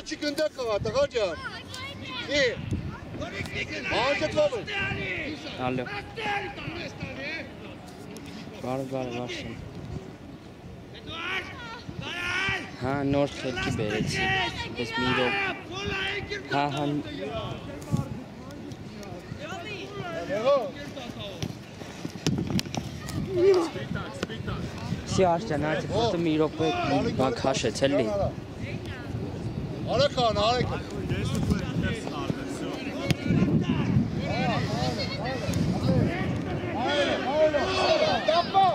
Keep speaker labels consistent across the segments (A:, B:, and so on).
A: çıkınca kağıt, hocam. İyi. Ağaçet var mı?
B: Alo. Var başım. Ha, Northfeld bereci. Bez Miro. Ha. Siyaşta nati foto Miro pe bak haşe telli.
A: Arakan. Yapma.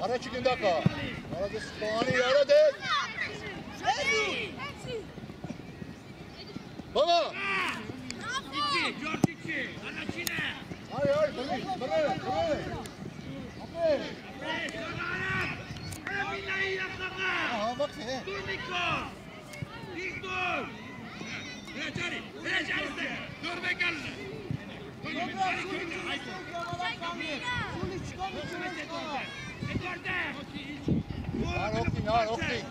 A: Ara çıkın dakika. Arada spani yara de. Baba. Hayır, böyle. Aha bak sen.
C: Dur Niko. Dur. Cari. Dur bekle.
A: Okey.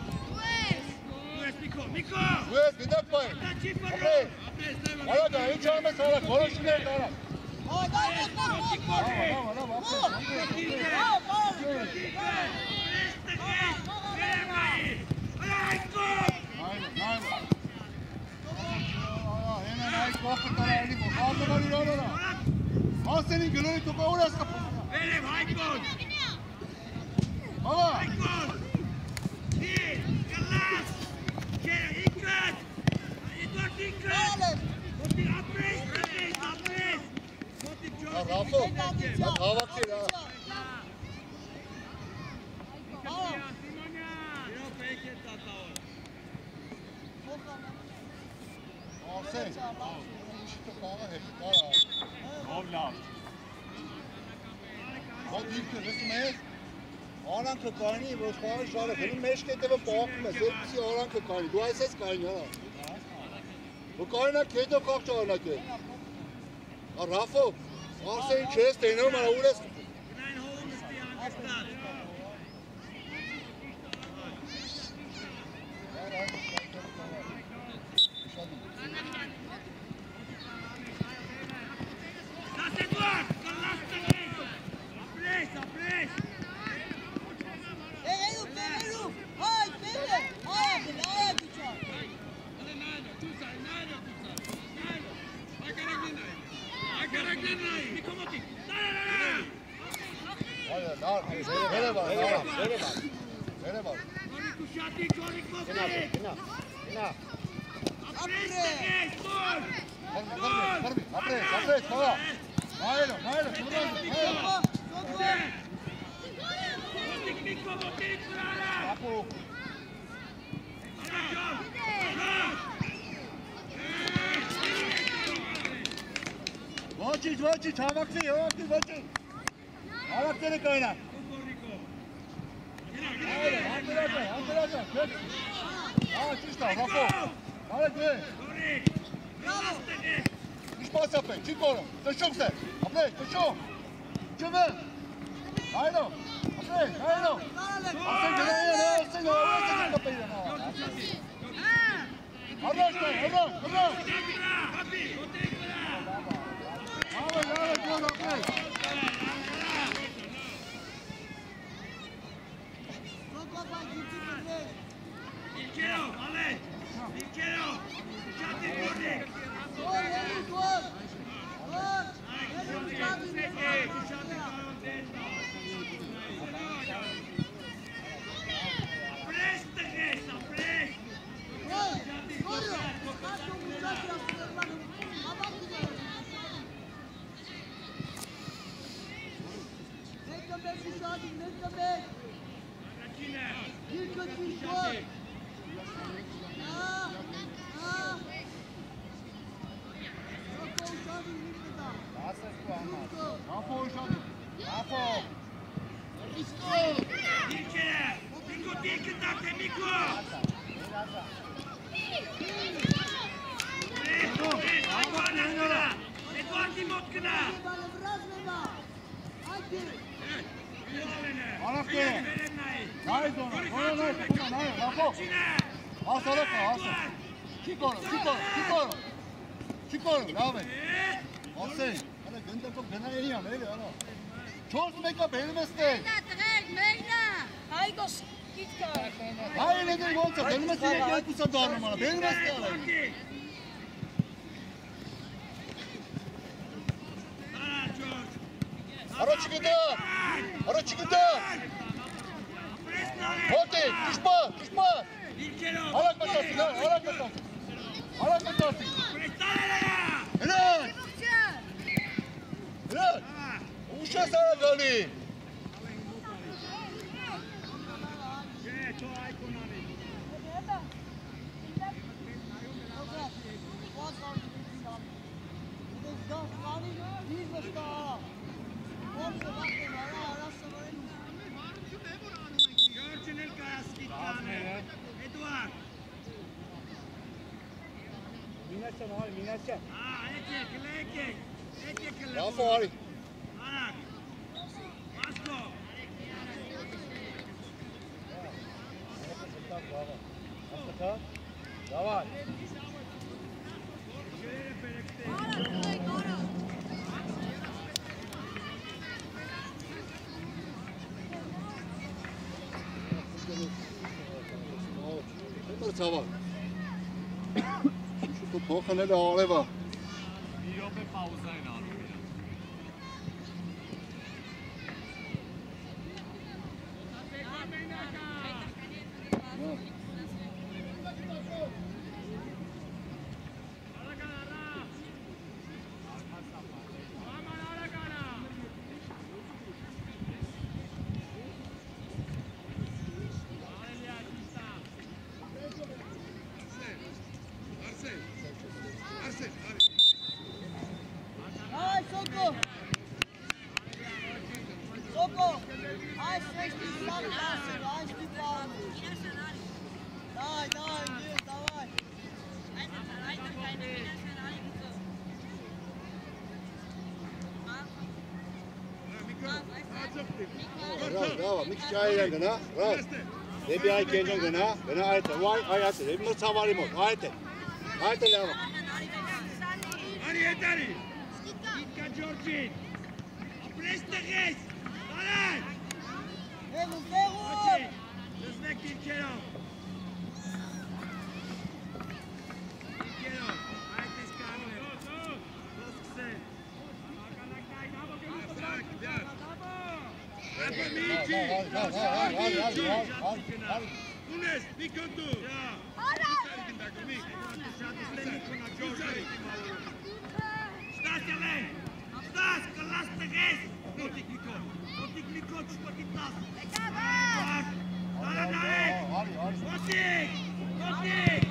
C: Niko.
A: Uez, bir dakika. Okey. Arada hiç almasana, konuşun ne kadar. Al senin gülünü topa uğraş kapı.
C: Benim Haykon.
A: Baba.
C: Haykon. Bir. Kallas. İkrat. İkrat. Motiv apres. Motiv
A: Ya Rafo. Bak hava vakti ya. Al sen. to fare hektar.
C: Avlav.
A: Wat die kunnen ze mee? Alan Kakani, wo fahre ich da? Können mich geht aber backen, man sieht sie Alan Kakani. Du weißt es kein, ja. Wo keiner geht, doch auch schon einer geht. Rafo, auch sehen Chess, den nur mal alles.
C: Nein, holen ist die angestanden. Das ist Eduard! Dann lass den nicht! Abreis!
D: Hey, Edu! Hi, Bille! Hi, Bichon!
A: Hayır, nereye var? Nereye var? Apres, kola. Hayır, Apo. Voci, havakti. Havakti kayna. Hayır, antrenör. Čista, Rafo. Haydi. Niš pas apre, čikoro. Tešom se. Apre, tešom. Čeme. Haydi. Apre, haydi. Asen geleje, asen kapıyla. Arraş. Haydi, gol apre. Çikoro, devam et. Aferin. Hadi gönder top fena yeniyor. Öyle ana. Çok meka belmeste.
D: Haygos, gitka.
A: Hayır ne demek olsa belmeste ne gerek bu sabah bana. Belmeste ala. Ara çıkıntı. Hadi, düşma. Alak batarsın. Helal. Uşa sana gali. Minasya. Bravo Ali. Давай. Şu topa ne de ağlay var. Şairə qına, rast. Debi ay kencən qına, qına ayətə. Vay ayətə, debi mır savari mod, ayətə. Ayətə lava.
C: Ari Etari! Itka Georgin! Apreste ghes! Dalaj!
D: Pego, pego!
C: Oči! Zveznek Kirkerov! Kirkerov! Ajde skakle! Doskse! Epo Mici! Unes, Nikontu! Stas, Elen! Stas, kalas te ghes! Notik Niko! Notik Niko, čupatit nas! Dara Daek! Notik! Notik!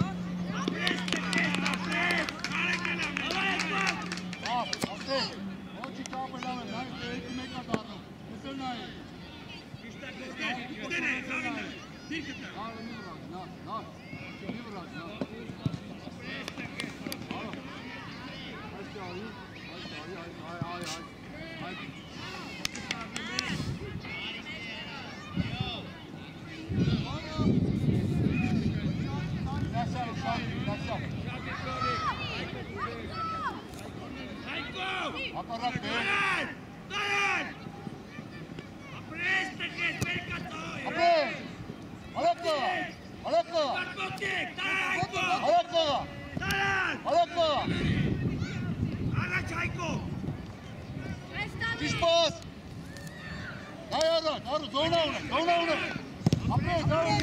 C: Apres te ghes, apres! Kare kelam! Alay etmam!
A: Asıl. Oči kapı lava, najte ekmek adamı. Mesela ne?
C: İşte Gorgin! Gidene, Zarina! Dikkat!
A: Ağrı mı bırak? Na. Ne bırak? Na.
C: Apres te ghes!
A: Ay.
C: Hayko! Dayan! Apres te ghes, berkat oy!
A: Apres! Alakla!
C: Barbotik! Dayan Hayko!
A: Alakla!
C: Dayan! Araç Hayko!
A: Diş bas! Dayan! Zona onu! Apres!
D: Dale!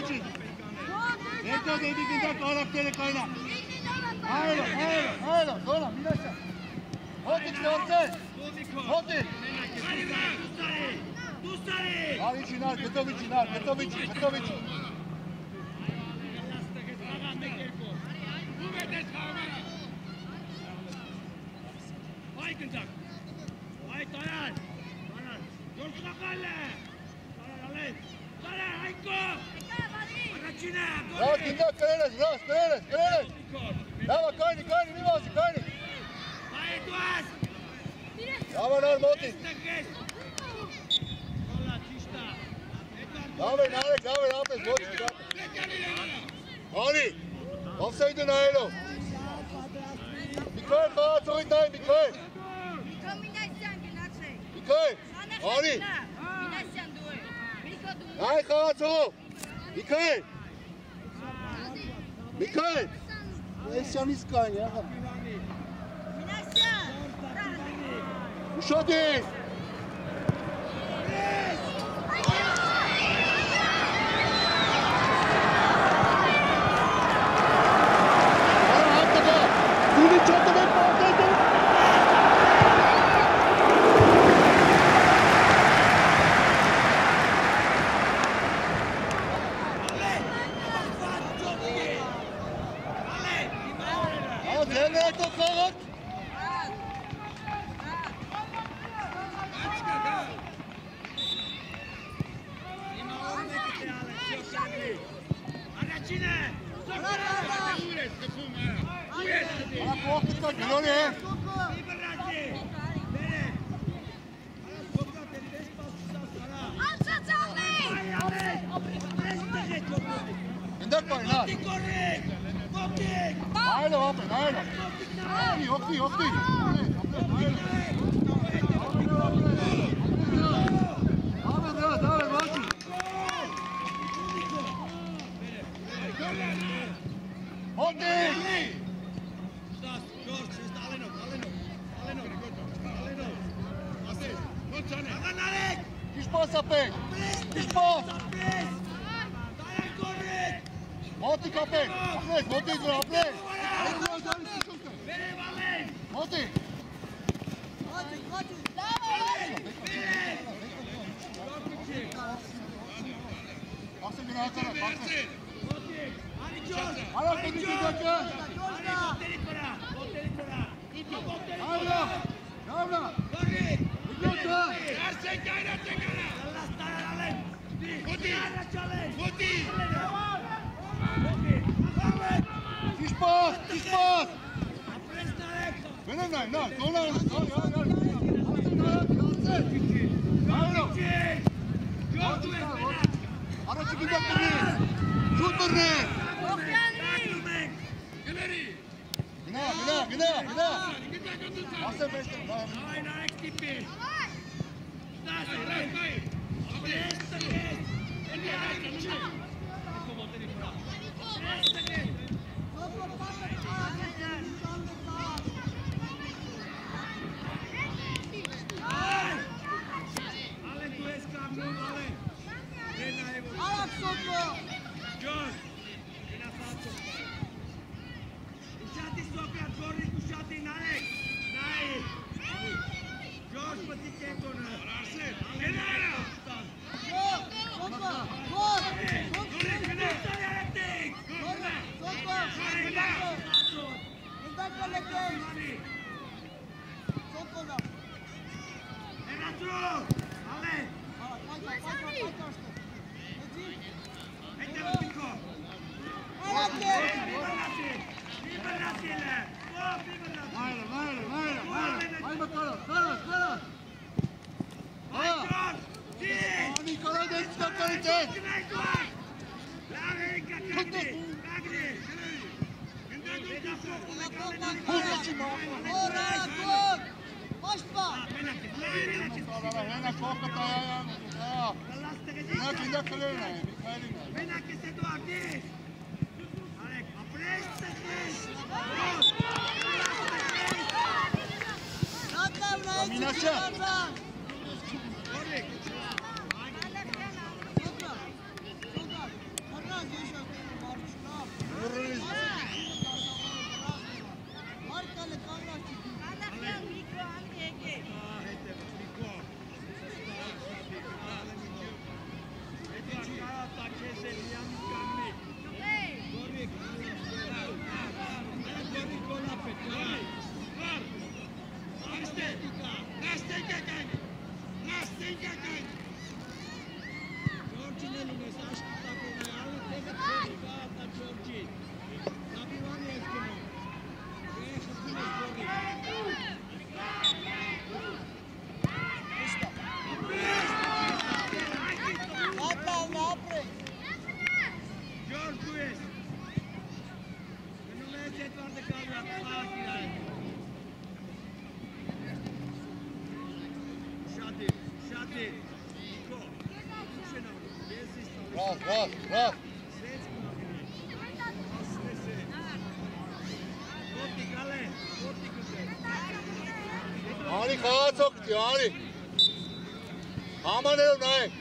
A: Koçik. Eto dediğinde karakteri kaynak. Hayır. Zona, bir dakika. Koçik sorsun. Koçik. Al için al, Petovic'in. Rast, dinle, Köyles. Dava, Kayni, mi vasi, Kayni. Dava, Moti. Dave, Moti. Ali, offside Nailo. Mikael, kaat soittain, Mikael. Ali. Ai, kaat so. Mikael. Esyanis kan ya. Uşadi.
C: Corre!
A: Okti. Kispos apek! Kispos! Moti kapek! Apek! Moti izra apek! Moti! Baksın günah atsana, baksın. Ara beni gidiyorsun. Yavrum! Gidiyorsun! Kispos! Benim lan, sonra Ara çıkacak mıyız? Şut buraya! Günah! Nasıl beşte? Rahat. Ali kağıt soktu Ali. Aman ev ney?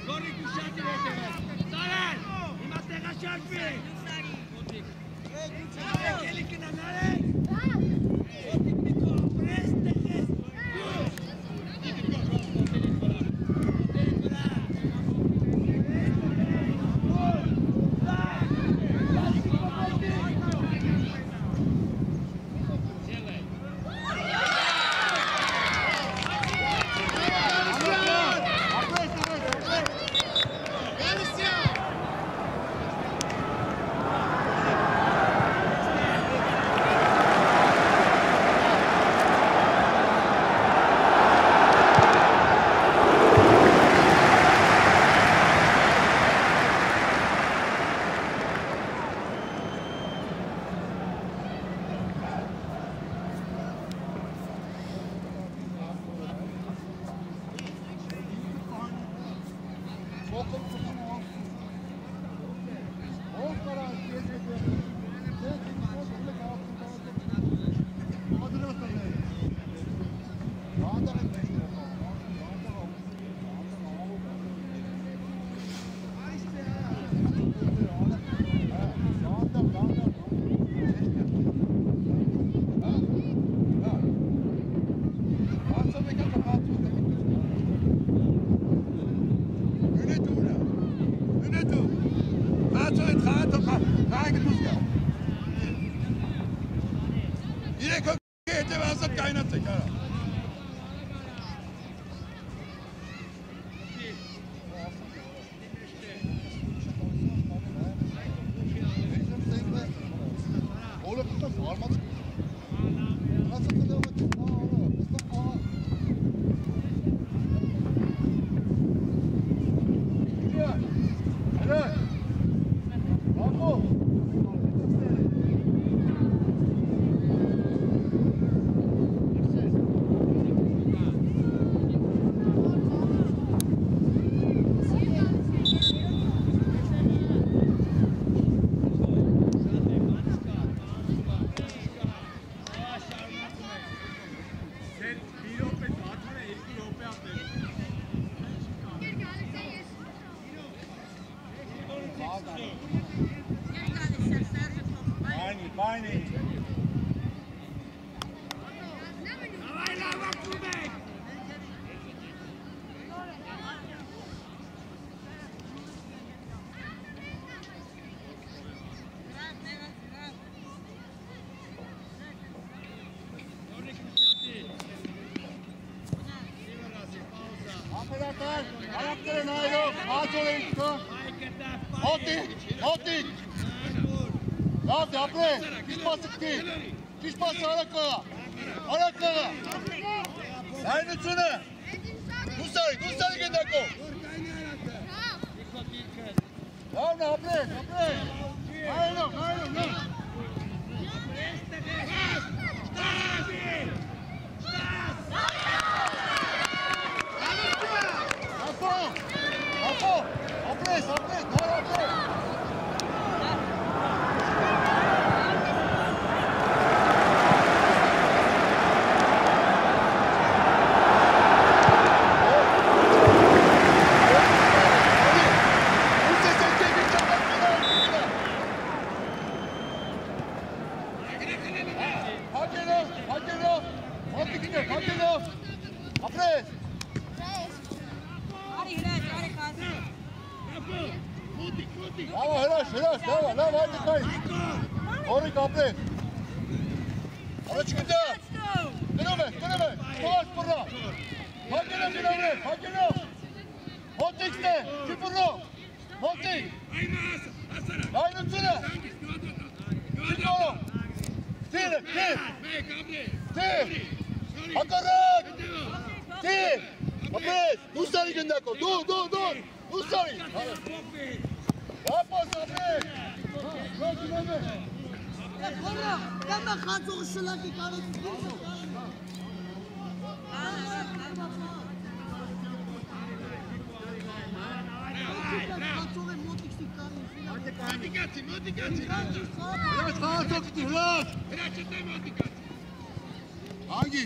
C: Գորի գուշատի հետևես։ Սարեն, հիմա տեղաշարժվի։ Ելի կնա նարեք։ Ոտիկ միկո, պրես տեղես։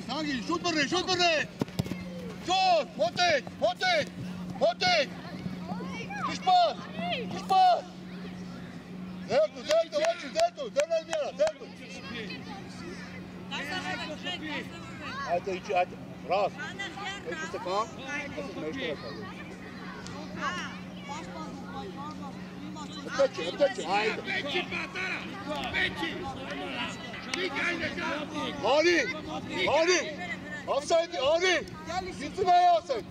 A: Hangi? Şut buraya! Dur! Motik! Motik! Motik! Kišpas! Kišpas! Zeltu, zeltu, oči, zeltu! Zeltu, zeltu, zeltu! Ajde, ići, ajde. Raz. Neću se kam? Ja se nešto rekao. Opteći, opteći, ajde.
C: Veći patara! Veći!
A: Ali! Ali! Offside, Ali! Gitme je offside!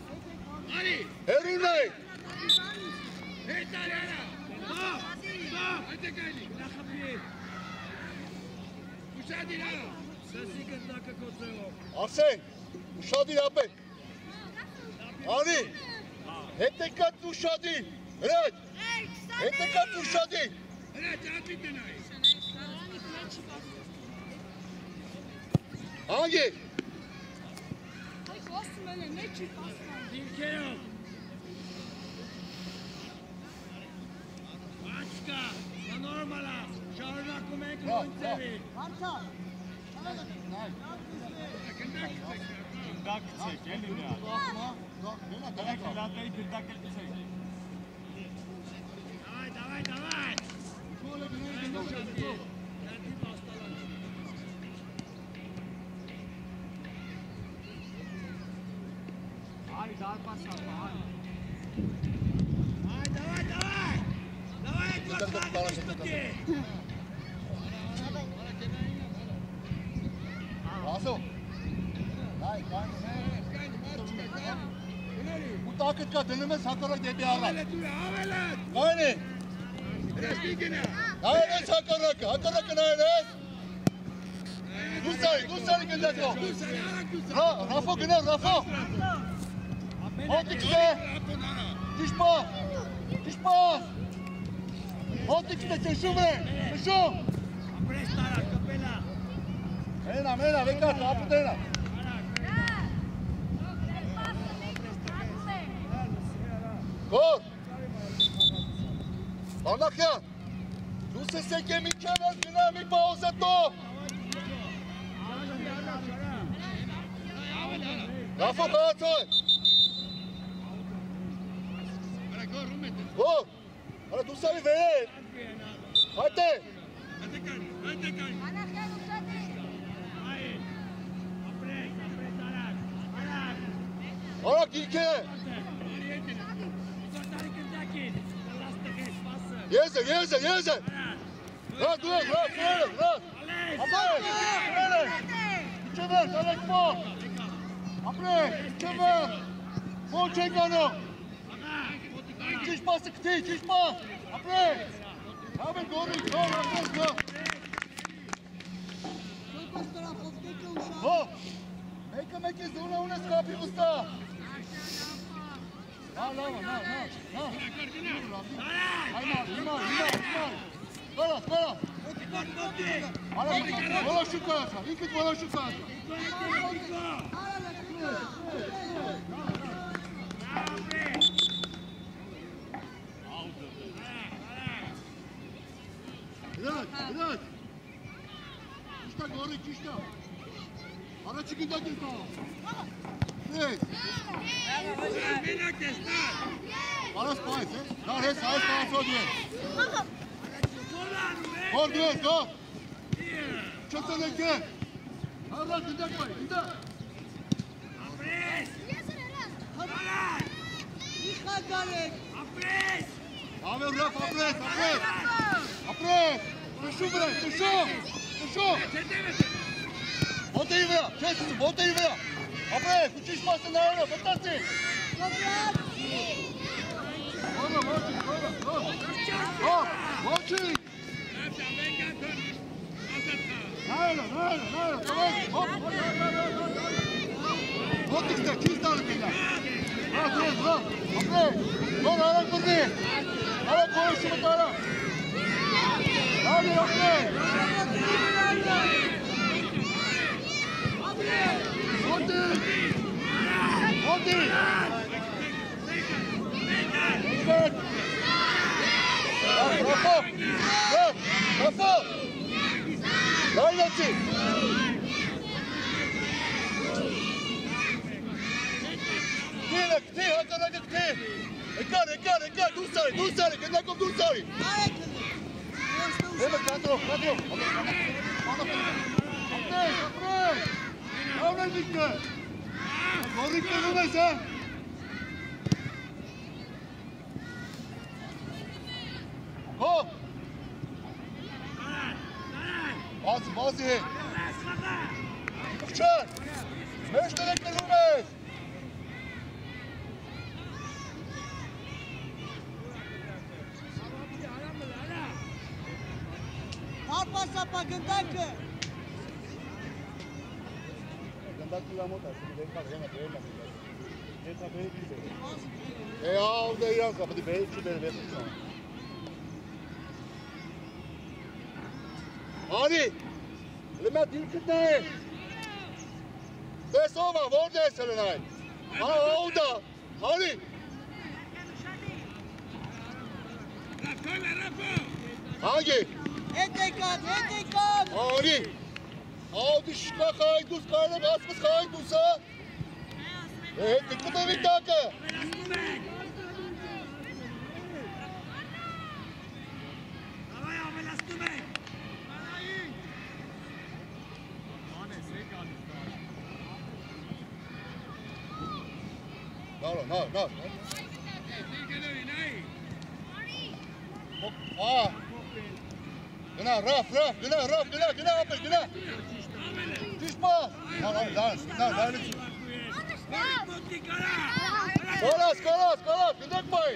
C: Ali!
A: Erinaj!
C: Italijana! Stop! Stop! Ajde Gajli! Ušadi Lana!
A: Arsen! Ušadi napet! Ali! Hete kad ušadi! Red! Hete kad ušadi!
C: Red, atite naj!
A: Angi!
C: Dilkejo! Mačka! Pa normala! Šarna kumenku koncevi! Давай, давай! Давай, давай! Давай, Эдуард, что ты?
A: Raso! Daj, daj! Bu takit ka dinimiz hakarak dedi ağlar.
C: Avelet!
A: Gayni!
C: Restigina!
A: Gaynes hakarak! Hakarak gaynes! Dusari göndet o! Rafo güne, Rafo! Montikste! Kişpa! Kişpa! Montikste, çeşume! Çeşum!
C: Prestara, capela!
A: Mena, mena, venga, apudena! Gol! Anakyan! Tu se seke mükemmel dinamik pauza top! Rafo Batoy! Gol! Hadi Dusari ver! Hadi! Arak ilke! Jezer, jezer, jezer! Rad, rad, rad, rad, rad! Apre! Apre! İçever, Alek Mo! Apre! İçever! Mo Çengano! Çiş bası kıtı, çiş bas! Apre! Abi doğru, doğru, apre, doğru! Ho! Neka meki zuna una skapi usta! No. Spera! Vola šukača, ikad vola šukača. Irat! Čista gori, čista! Ara çıkın da gel tamam. Evet. Ara spajs, da res, aj spajs odje. Odje, go! Čo se neke? Ara, gdje kaj, gdje?
C: Apres! Apres!
A: Ave Raf, apres! Tušu bre, tušu! Bote Ivra, česticu, bote Ivra! Apre, kućiš pasa na ono, batati! Dobro, moči! Najelo, hop! Motik ste, čista rukinja! Bravo, apre! Dobro, Arak brzi! Arak koji su metara! Radi, apre! Odi! Rafo! Najveći! kti, hatırladı kti. Ekar, Dusari, kendakom Dusari. Evet, kadro. Apre. Avne dikte. Korikte numesa. Go. Bazı. Uçar. Meşterekte numes.
D: Sapa, Gandaka.
A: Gandaki la mota, se vem pra grana dele. Ele tá bem aqui. É algo aí, ó, de bem, de bem. Hadi. Lema dil kitne. Besova, vorde selenay. Ha, oldu. Hadi. Hangi?
D: Etekan.
A: Hadi. Hadi şkakay dus kayna basmış kay dusa. Evet, dikkat edin dakika. No. Ah. Gına, raf. Gına. Düşme. Lan. Kalas. Gidek bay.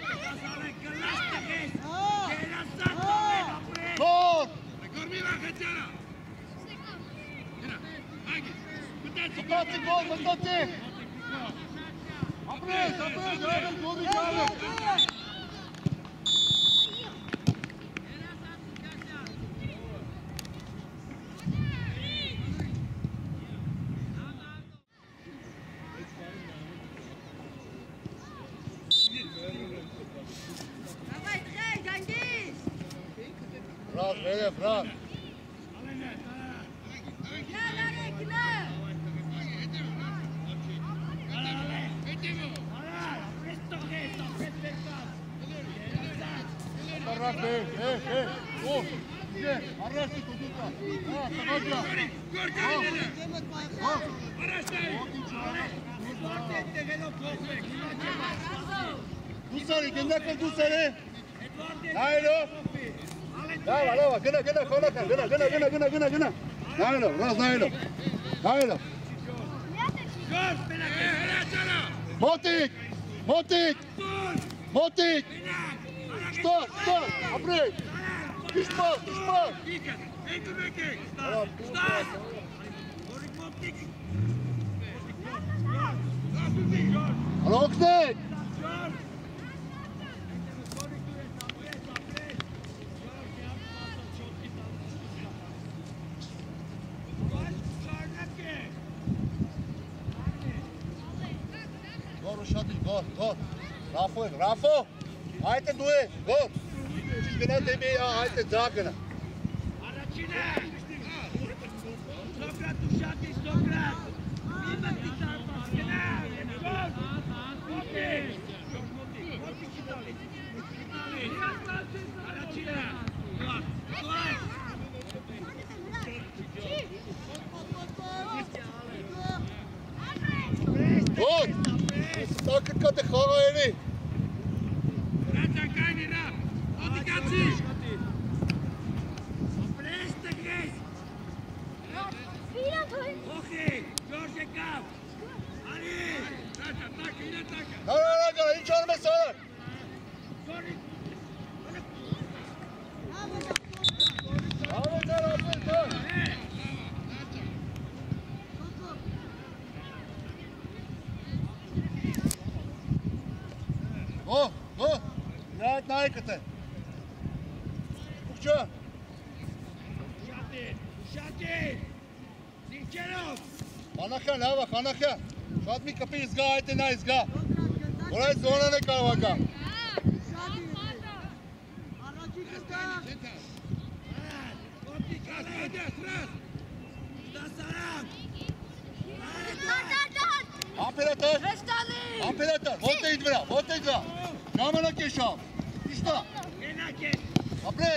A: Gol. Sıkatı gol. Apre, gördüm, gol icabı. Bırak. Arresti tututa. Dusari, kendakom Dusari. Nailo. Lava, gına. Nailo. Motik. Stop. Apre. Düşme. Roksek. Gol. Rafo. Haydi duy. Gol. Gına tebi haydi zakına.
C: Sokrat, uşati, Sokrat. Mima ti tarpas, gena. Gol.
A: Gol. Dakikate Xavayeli.
C: Vraća Kajnina. Odikaci. Opreste gres. Okej, George Kav. Ali. Ide taka.
A: Naraga, hiç olmasa. Go. Rahat naikate. Uçça.
C: Uşati. Zirkerov.
A: Kanaka. Sad mi kapi izga, ajte na izga. Oraj zona neka ovaka. Operator. bera, votegra. Ժամանակ է շամ։ Իշտա։ Ապրե,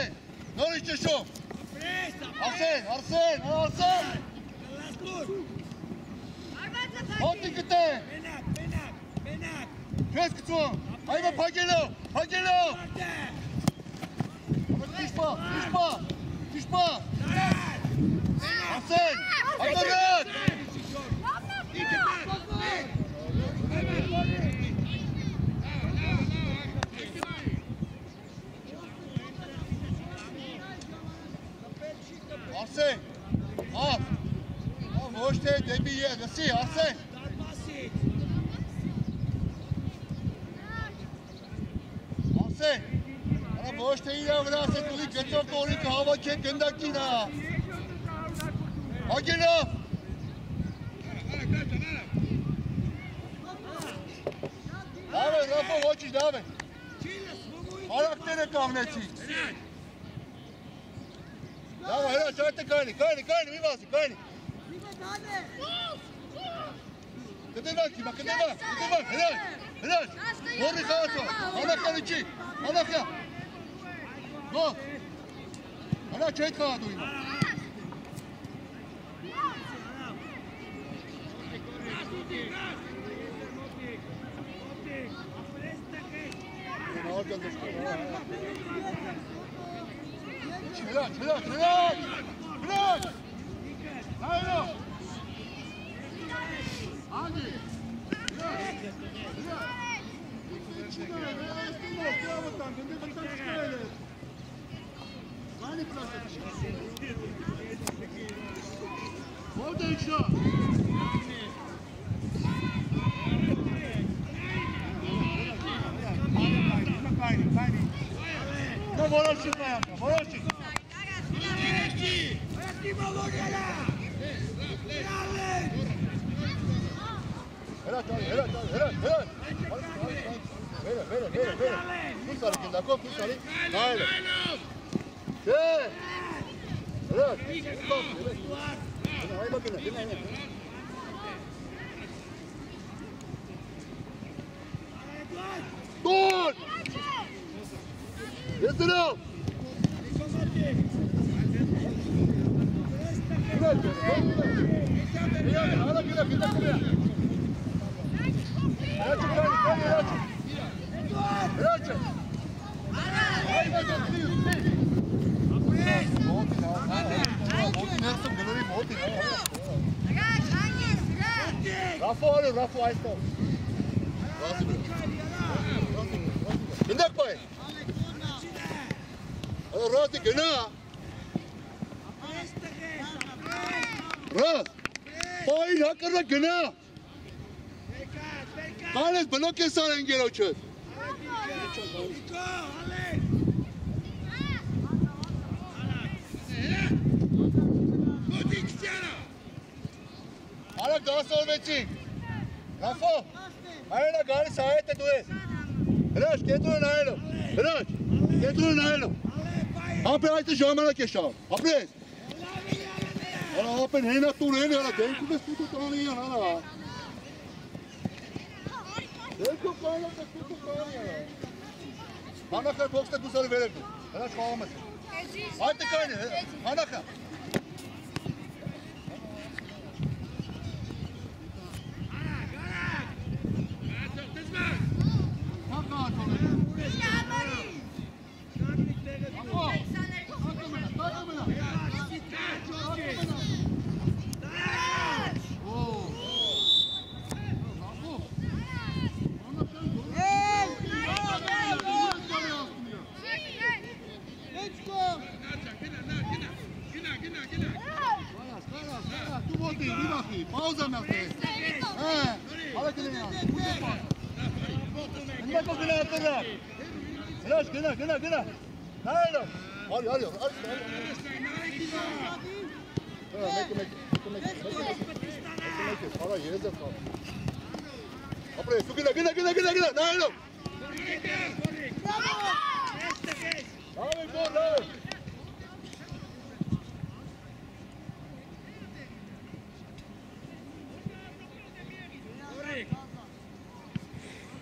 A: նորից ճշում։ Արսեն։ Հոտի գտե։ Քեզ գծում։ Այվա փակելով։ Տիշպա։ Արսեն, ակորդ։ Արսեն, ոչ թե դեպի ետ, լսի, Արսեն։ Արսեն, ոչ թե իրա վրա ասեք ուլի գծով տորիկը հավաքեք գնդակին հա։ Հագելով։ Դավե, Ռապո, ոչիչ, դավե։ Հարակները կաղնեցիք։ Դավա, հրաչ, այդ է կայնի, մի վասի, կայնի։ Կտևակ, հիմա, հրաչ, հորի խաղացո, հանախյալի չի, հանախյալ։ Գոհ, հրաչ հետ խաղադու հիմա։ Հրաչ, հայրո, անգի, Որոշի։ Հրաչ։ Վերը։ Դուս արի կնդակով, նայել է։ Չէ։ Հրաչ։ Այմա գնա։ Դուր։ Ես դրով։ Rafo այստեղ։ Գնդակ բայ։ Ռոզի գնա։ Ռոզ, պային հակրնա գնա։ Կանես բլոկ եսար ընգերոչըտ։ Արակ դասորվեցինք։ Ռաֆո, այրենա գարիս հայետ է դու ես։ Հրաշ, կետրուն նայելով։ Ապրե այդը ժամանակ է շավ, ապրես։ Արա ապեն հենա տուր հեն հարա, դենքում ես տուտու տանի են հարա։ Դենքում կանակ ես տուտու տանի հարա։ Հանախար փոքստը դուս արի վերև դու, հրաշ խաղամ ես։ Այդ է կայն է, հանախար։ Pauza mea asta este. Ala că ne-am. Încă cu gâna tăra. Relax, gâna. Hai, lo. Ali. Make. Ala yeze fa. Apre, su gâna. Hai, lo. Bravo.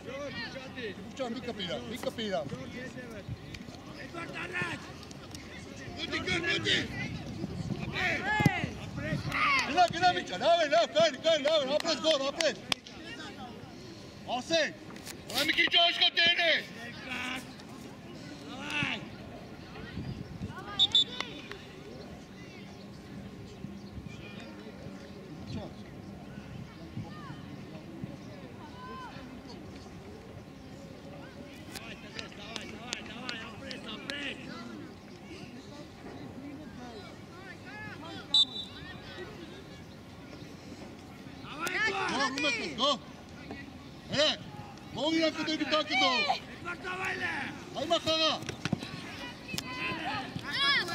A: Gol. Good job. Μην κοπήρα. Gina, Micha, dame, apres gol, apres. Asen, dame ki josh ko dene. Go. Hey, mogi na kudo kita kudo. Ay makara.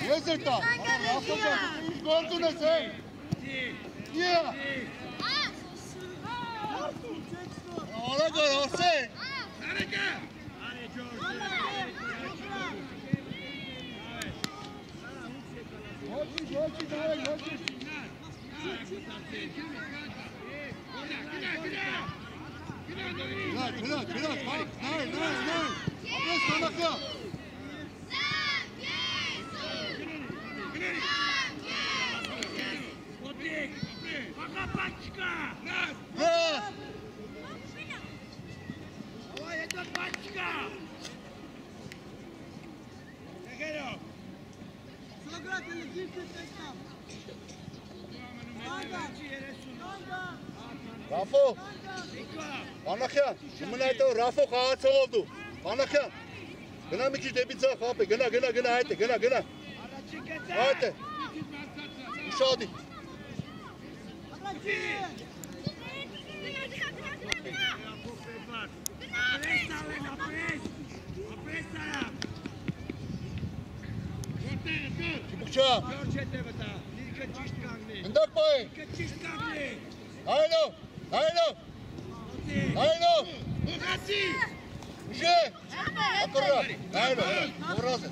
A: Yes eta. Gol tu na se. Yeah. Ola gol ose. Harika. Hoci, dai. Gel. Nein. Apres konakya.
C: Пока пачка! Раз! Давай, это пачка! Загорел!
A: Rafo! Anakyan, şimdi ayette Rafo kağıtsa oldu. Anakyan. Gına mı ki debitsa kapı, gına ayette, gına. Ayette. Uşadı. Çubukça. Indak boy. Haylo. Uje. Akora. Haylo. Orası.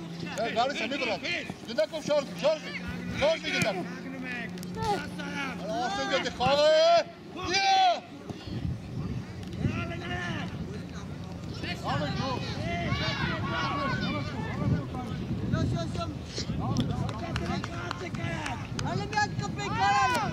A: Gari seni bırak. Indak kov şarj. Indak. Asıl geldi kahve. Yeah. Ahmet go.
D: Alam yan kape karal.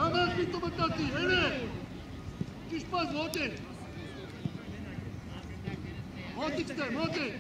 A: Tamam bitti bu tatlı. Evet. Düşmez Motin. Motin ister Motin.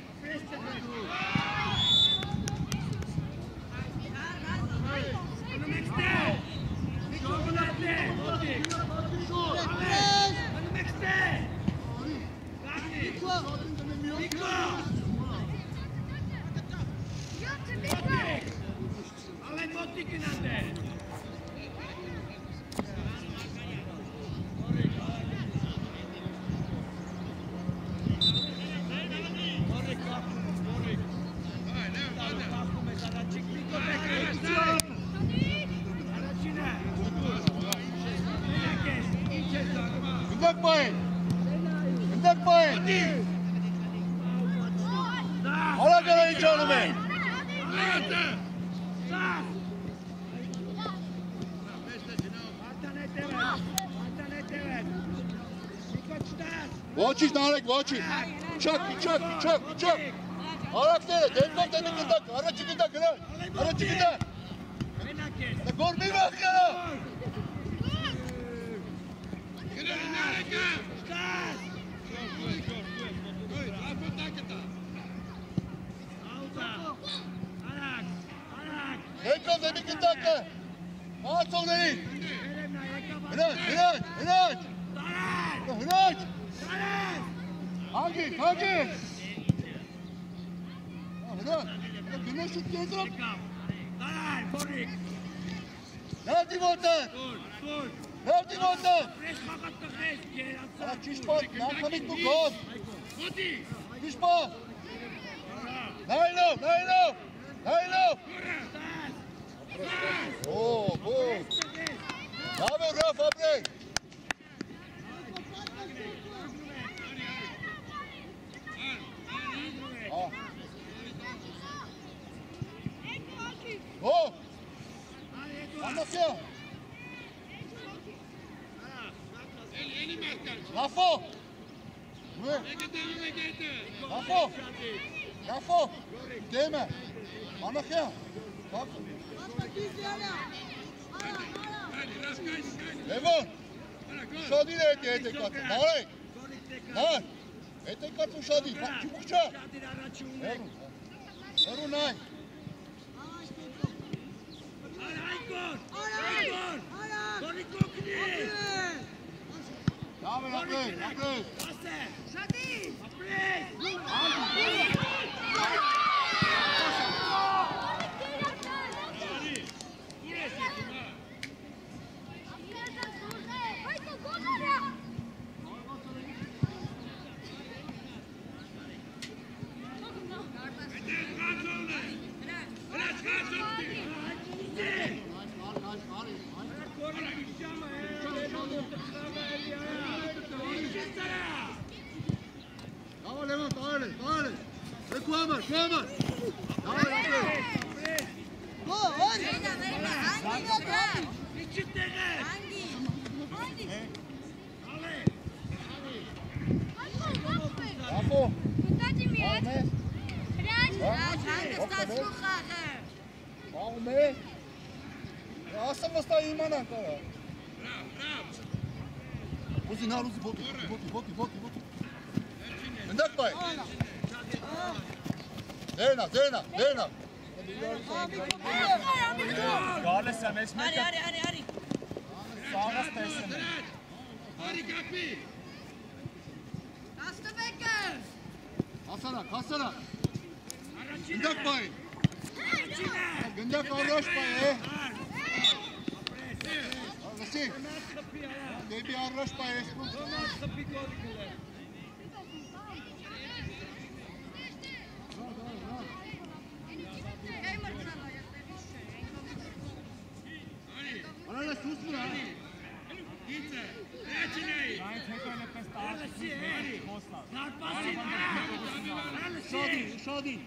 A: Hala gelen canım ben. Vočić, Narek, Vočić. Čak. Arak ne? Devkom temin gıdak. Araçı gıdak. Araçı gıdak. Gol bir bak ya. Devkom temin gıdak. Maç ol değil. Hıraç. Hangi? Hıraç. Güneş şut geldi. Nerede motor? Nerede motor? Çişpa, nakamit bu gol. Çişpa. Nailo. Oh, gol. Ne yapıyor Raf abi? Oh! Anlatıyor. Lafo! Lafo! Değme. Anlatıyor. Bak. Levon! Şadi de etek atı. Narek! Nar! Etek atı şadi. Çubukça! Erun nay! Dame, naprej! Bravo Levon, dale. Kuamar. Dale.
D: Gol. Hangi yok ya? Hangi?
A: Bravo. Warum nicht? Ja, hast du was da jemand an? Luzi, Voti. Öndak bay. Dena.
E: Gale sam esmeka.
D: Ari.
E: Sağa stesene.
A: Kasana. Öndak bay. Öndak avraş bay. Nasıl? Debi avraş bay. Ana sus mu ya? Şadi.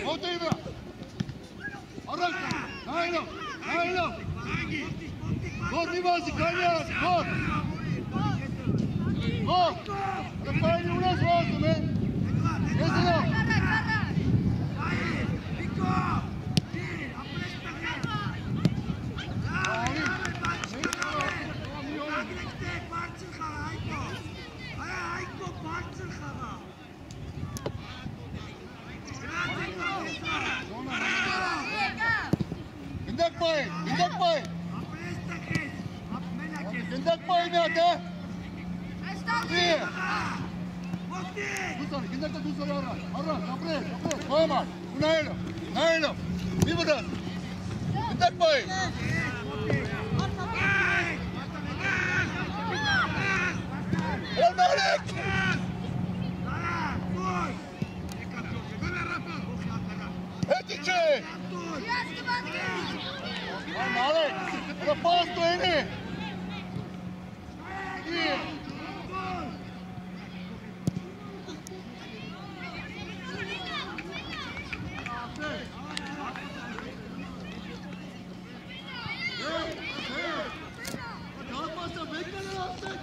A: Motiva! Arranca! Nailo! Gol, Rivalsi, Kalyan! Gol! Gol! Raffaele, una svolta, me! Eselo! Gindek boy! Gindek boy ne adı? Bir! Gindek de tuzları arra! Kapre! Koyamaz! Bu Nailo! Bir burası! Gindek boy! El Malik! Etici! El Malik! El pasto ini! Bir! Kalkmazsa bekle artık!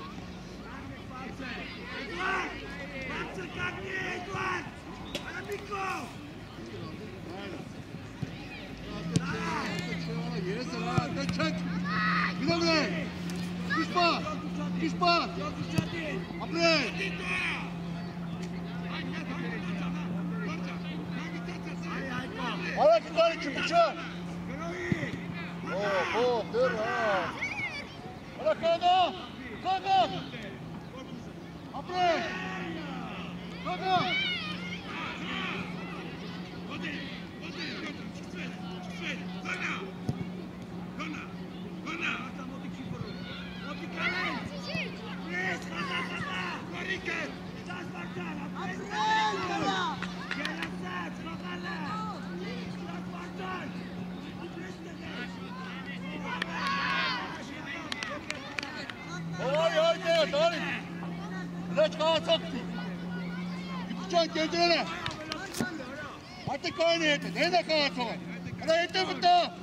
A: Kışpa! Apre! Hala çıkar çıkışa! Dur ha! Hala kaga! Apre! Kaga! Haydi! Leç kağa soktu. Gideceksin kendine. Artık kaynı yetti. Ne de kağa sokar. Hadi yetti mi daha?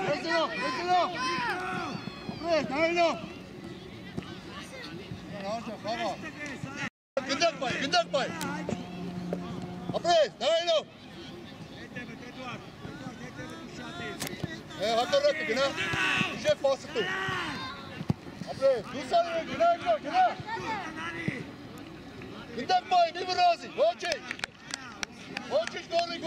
A: Nesilo! Apre, Nailo! Gindek bay! Apre, Nailo! Hakkı rakı güne. Şef basıttı. Apre, dursana güne. Gindek bay, bir razı. Hoçiş, goli.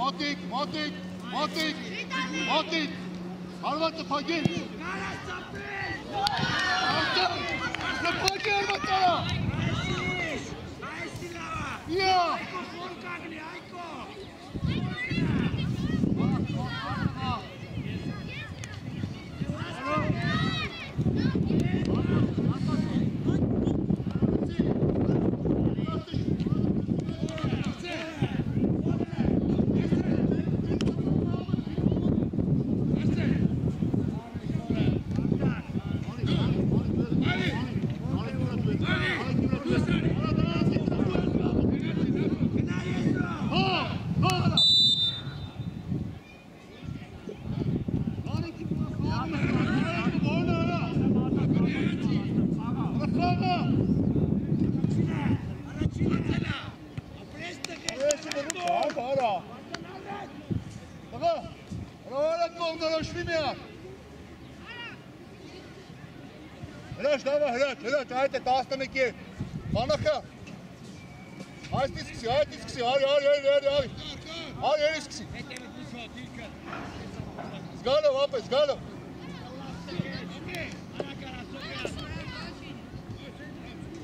A: Motik. Arvatı Pagil. Pagil arvatana. Ya. Hıraç, haydi dağıstanı ki. Manaka. Haydi iskisi, haydi. Haydi iskisi. Zgalo, vapet, zgalo.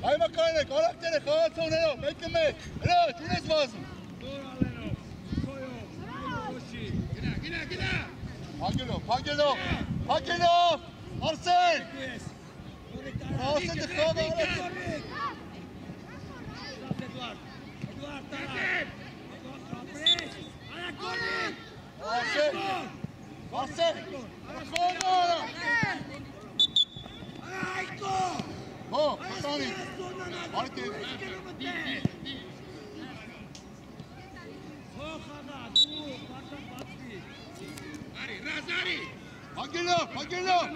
A: Ajmo kajne, karakterne, hvala oneno, bekle. Hıraç, unez vazım. Pagilov. Arsen. Arsen de hava arası. Arsen. Ho, Sani. Haydi. Pagilov.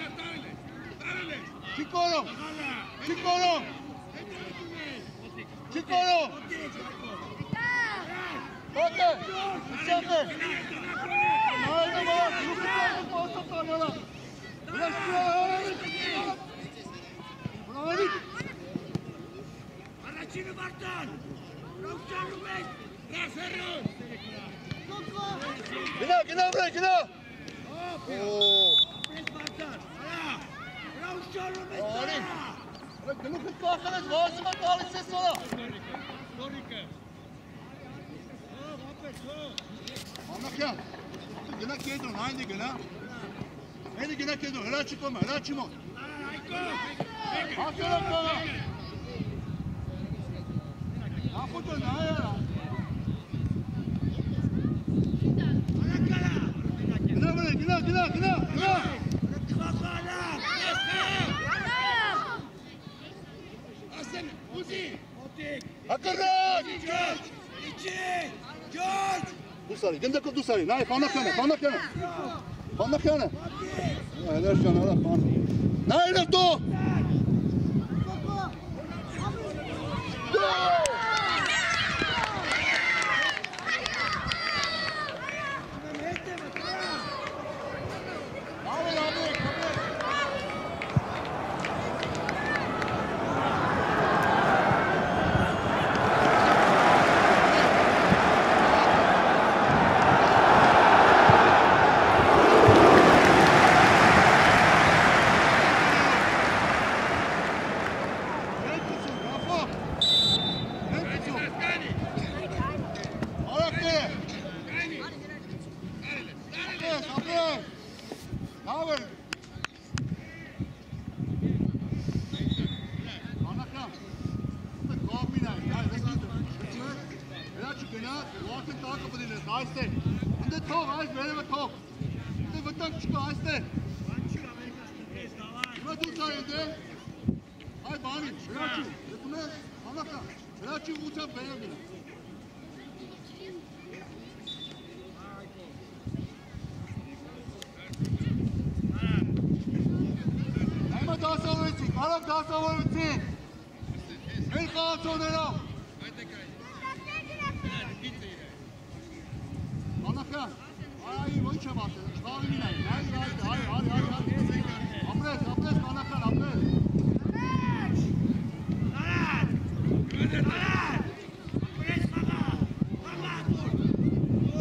A: Çikolo. Bakın. Sen. Haydi bak. Yukuşlarını bastı tanıyorlar. Biraz Bravo.
C: Aracını Bartan. Ravşan Rubek. Raferun.
A: Gina buraya. Oo.
C: Bartan. Ravşan Rubek.
A: Bak bunu kırklarsanız vazıma dağılış ses sonra. Anlak ya. Gina kedon, haydi gina. Haydi gina kedon, hıra çıkma. Aferin bana. Yapıda ne ya? Gina buraya.
C: Aslan, Uzi.
A: Hakikaten.
C: George.
A: Dusari, gândește cu Dusari, n-ai, fauna chiană. Helal sana, ala fan. N-ai de tu.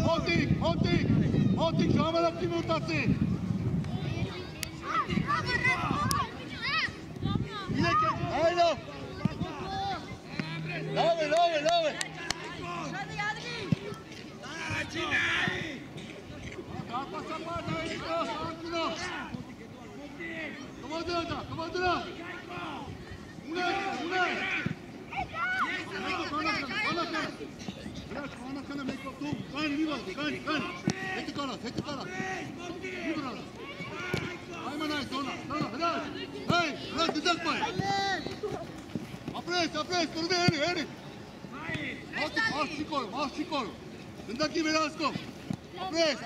A: Motik! Մոտիկ, ժամանակի մոտացի։ Այլով։ Լավ է։ Կմադրա։ Բանականը մեկով դու, կան մի վազի, կան, հետի կարած, մի վրազ, այման այս, դոնա, հրաչ, դդակ պայ, ապրես, կրդե, հերի, մարդ չի կորում, դնդակի վերասկով, ապրես,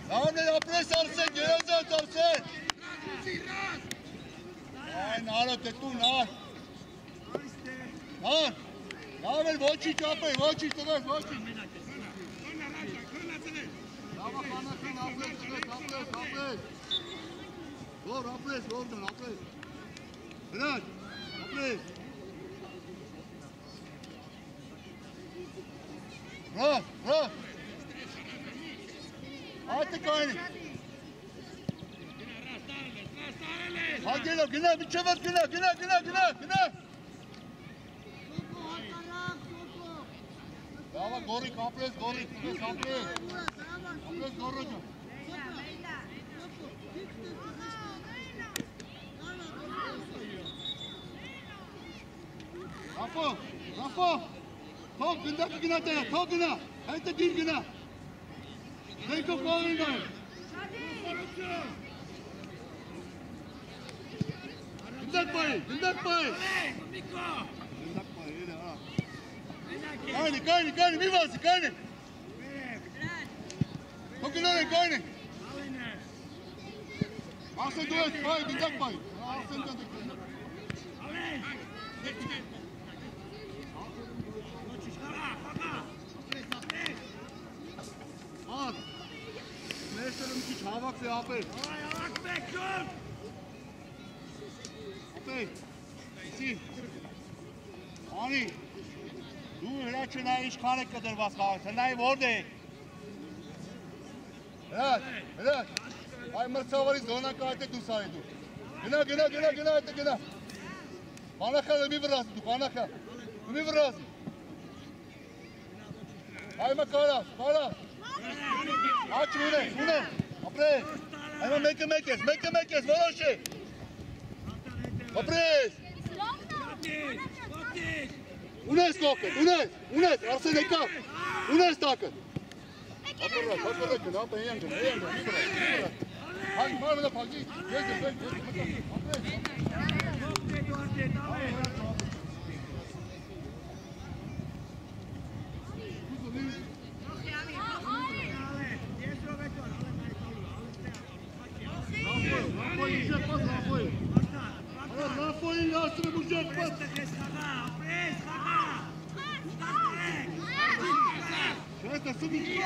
A: լավն է, ապրես արսեն, գերազատ արսեն, այն արոտ է տուն, Լավ էլ ոչի ճապեր, ոչի տղես, ոչի։ Լավա խանական ապրես, ապրես։ Որ ապրես, որդան, ապրես։ Հրաչ, ապրես։ Ռավ։ Ատը կայնի։ Հագելով, գնա, միջևած գնա։ Լավա գորիկ, ապրես, ապրես գորոջը։ Ռապո, թող գնդակը գնա տերա, թող գնա, հետը դիր գնա։ Դենքով կողին դայր։ Գնդակ պայի։ Կայնի, մի վազի, կայնի։ Հոգնոր են, կայնի։ Ասեն դու ես, պայի, գնդակ պայի։ Ասեն դու ես։ Ատ, մեստերը մի քիչ հավաքս է ապեր։ Ապեր, իսի, անի, դու հրաչը նայ իշխան է կդրված խաղացը, նայ որդ է։ Հրաչ, այ մրցավարի զոնակը այդ է դու սարի դու։ Գնա, այդ է գնա։ Բանակը մի վրազի դու, բանակը, մի վրազի։ Այմա կարաս։ Աչ ունեն, ապրես, այմա մեկը ես, որոշ է, ապրես, ունես կոկետ, ունես, արսեն եկավ, ունես տակը, ապրեք, ապ են յանգն, մի վրազ, հայ, մարմենա պագի, Rafoil lasă-mă buget, bă! Și ăsta sunt mici!